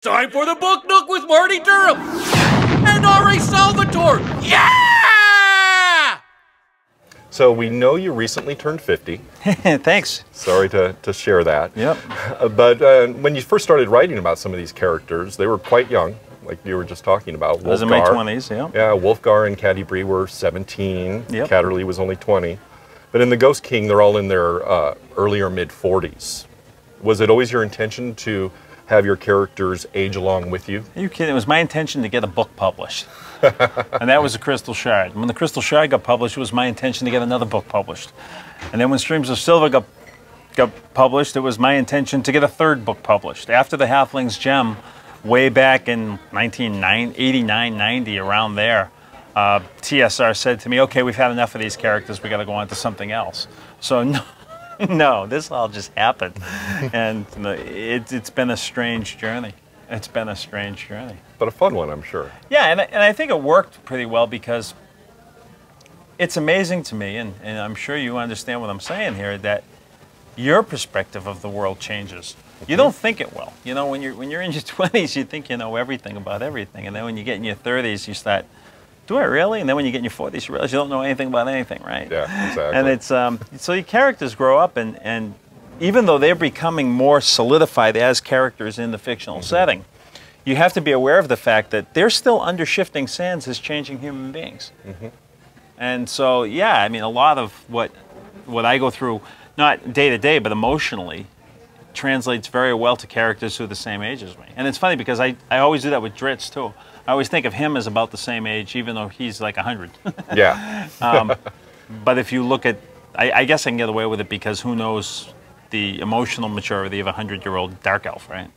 Time for the Book Nook with Marty Durham and R.A. Salvatore. Yeah! So we know you recently turned 50. Thanks. Sorry to share that. Yep. But when you first started writing about some of these characters, they were quite young, like you were just talking about. I was in my 20s, yeah. Yeah, Wolfgar and Caddy-Bree were 17. Yep. Catterley was only 20. But in The Ghost King, they're all in their early or mid-40s. Was it always your intention to have your characters age along with you? Are you kidding? It was my intention to get a book published. And that was The Crystal Shard. When The Crystal Shard got published, it was my intention to get another book published. And then when Streams of Silver got published, it was my intention to get a third book published. After The Halfling's Gem, way back in 1989, 90, around there, TSR said to me, okay, we've had enough of these characters, we got to go on to something else. So no, this all just happened. And it's been a strange journey. It's been a strange journey. But a fun one, I'm sure. Yeah, and I think it worked pretty well because it's amazing to me, and I'm sure you understand what I'm saying here, that your perspective of the world changes. You don't think it will. You know, when you're in your 20s, you think you know everything about everything. And then when you get in your 30s, you start, do I really? And then when you get in your 40s, you realize you don't know anything about anything, right? Yeah, exactly. And it's, so your characters grow up, and even though they're becoming more solidified as characters in the fictional setting, you have to be aware of the fact that they're still under shifting sands as changing human beings. And so, yeah, I mean, a lot of what I go through, not day to day, but emotionally, translates very well to characters who are the same age as me. And it's funny because I always do that with Dritz, too. I always think of him as about the same age, even though he's like 100. Yeah. But if you look at, I guess I can get away with it because who knows the emotional maturity of a 100-year-old dark elf, right?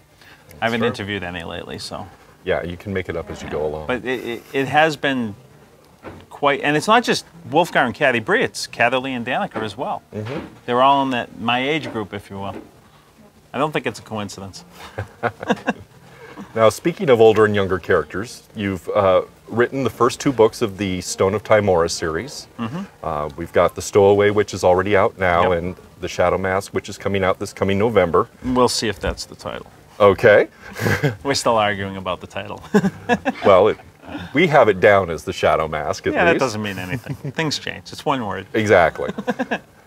I haven't interviewed any lately, so. Yeah, you can make it up as you go along. But it has been quite, and it's not just Wolfgar and Caddy-Bree, it's Catterley and Danica as well. They're all in my age group, if you will. I don't think it's a coincidence. Now, speaking of older and younger characters, you've written the first 2 books of the Stone of Tymora series. We've got The Stowaway, which is already out now, and The Shadow Mask, which is coming out this coming November. We'll see if that's the title. Okay. We're still arguing about the title. Well, we have it down as The Shadow Mask, at least. Yeah, that doesn't mean anything. Things change. It's one word. Exactly.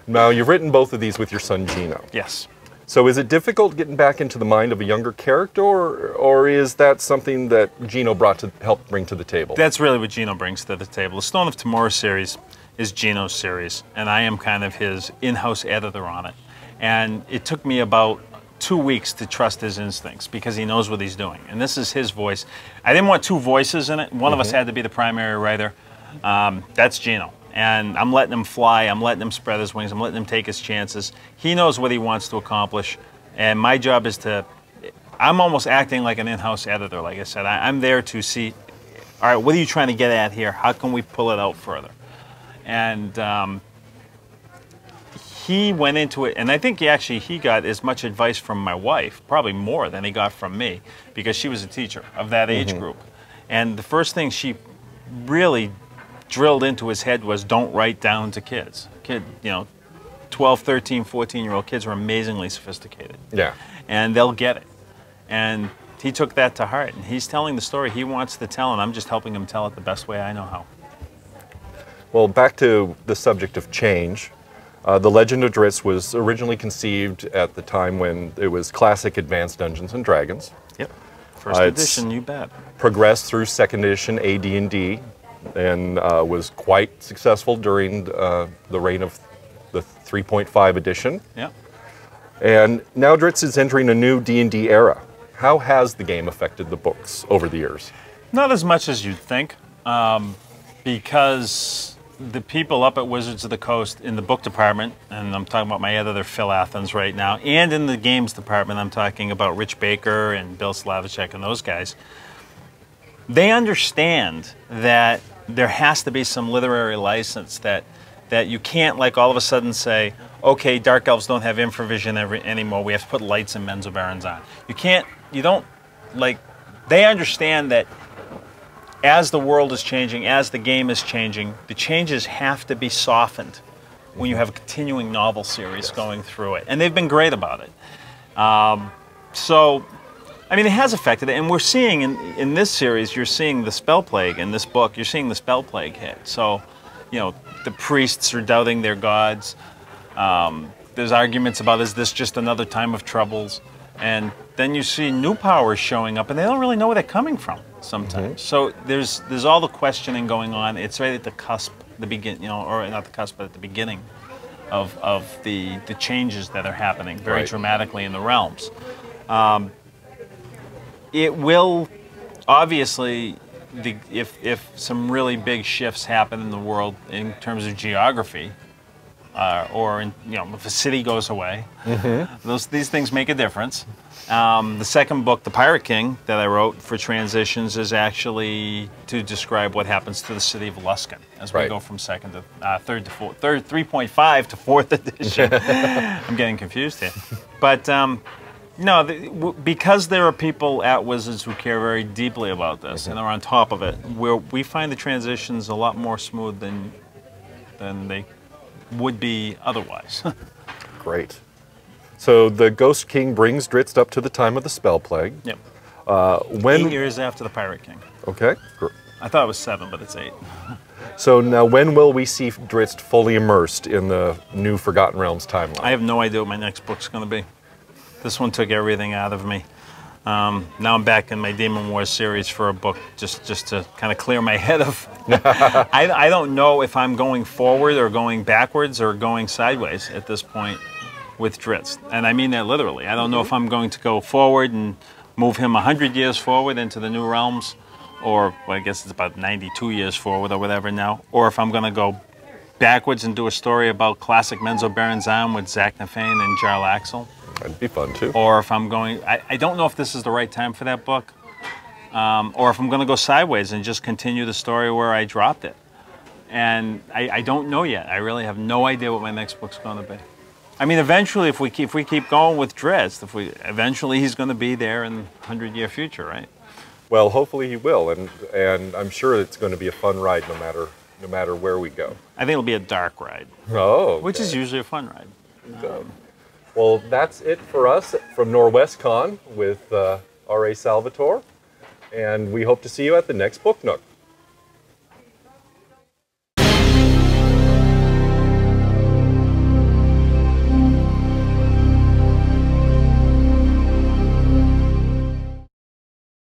Now, you've written both of these with your son, Gino. Yes. So is it difficult getting back into the mind of a younger character, or is that something that Gino brought to help bring to the table? That's really what Gino brings to the table. The Stone of Tymora series is Gino's series, and I am kind of his in-house editor on it. And it took me about 2 weeks to trust his instincts because he knows what he's doing. And this is his voice. I didn't want 2 voices in it. One of us had to be the primary writer. That's Gino. And I'm letting him fly, I'm letting him spread his wings, I'm letting him take his chances. He knows what he wants to accomplish, and my job is I'm almost acting like an in-house editor, like I said. I'm there to see, all right, what are you trying to get at here? How can we pull it out further? And he went into it, and I think he got as much advice from my wife, probably more than he got from me, because she was a teacher of that age group. And the first thing she really drilled into his head was don't write down to kids. 12, 13, 14-year-old kids are amazingly sophisticated. Yeah. And they'll get it. And he took that to heart. And he's telling the story he wants to tell, and I'm just helping him tell it the best way I know how. Well, back to the subject of change. The Legend of Dritz was originally conceived at the time when it was classic Advanced Dungeons & Dragons. Yep. First edition, you bet. Progressed through 2nd edition AD&D. And was quite successful during the reign of the 3.5 edition. Yeah. And now Dritz is entering a new D&D era. How has the game affected the books over the years? Not as much as you'd think, because the people up at Wizards of the Coast in the book department, and I'm talking about my editor Phil Athens right now, and in the games department I'm talking about Rich Baker and Bill Slavichek and those guys, they understand that there has to be some literary license, that you can't like all of a sudden say, okay, dark elves don't have infravision anymore, we have to put lights in Menzoberran's on. They understand that as the world is changing, as the game is changing, the changes have to be softened when you have a continuing novel series going through it. And they've been great about it. So I mean, it has affected it, and we're seeing in this series, you're seeing the spell plague. In this book, you're seeing the spell plague hit. So, you know, the priests are doubting their gods. There's arguments about, is this just another time of troubles? And then you see new powers showing up, and they don't really know where they're coming from sometimes. So there's all the questioning going on. It's right at the cusp, or not the cusp, but at the beginning of the changes that are happening very dramatically in the realms. It will, obviously, if some really big shifts happen in the world in terms of geography, or if a city goes away, these things make a difference. The second book, The Pirate King, that I wrote for transitions is actually to describe what happens to the city of Luskan as we go from second to third to fourth, 3.5 to fourth edition. I'm getting confused here, but. No, because there are people at Wizards who care very deeply about this and are on top of it, we find the transitions a lot more smooth than they would be otherwise. Great. So the Ghost King brings Drizzt up to the time of the spell plague. Yep. 8 When? years after the Pirate King. Okay. I thought it was 7, but it's 8. So now, when will we see Drizzt fully immersed in the new Forgotten Realms timeline? I have no idea what my next book's going to be. This one took everything out of me. Now I'm back in my Demon Wars series for a book, just to kind of clear my head of. I don't know if I'm going forward or going backwards or going sideways at this point with Drizzt, and I mean that literally. I don't know if I'm going to go forward and move him 100 years forward into the new realms, or well, I guess it's about 92 years forward or whatever now, or if I'm going to go backwards and do a story about classic Menzo Baranzan with Zach Nafane and Jarl Axel. That'd be fun too. Or if I'm going, I don't know if this is the right time for that book, or if I'm going to go sideways and just continue the story where I dropped it. And I don't know yet. I really have no idea what my next book's going to be. I mean, eventually, if we keep going with Drizzt, eventually he's going to be there in the 100-year future, right? Well, hopefully he will, and I'm sure it's going to be a fun ride no matter where we go. I think it'll be a dark ride. Oh, okay. Which is usually a fun ride. Well, that's it for us from Norwest Con with R.A. Salvatore, and we hope to see you at the next Book Nook.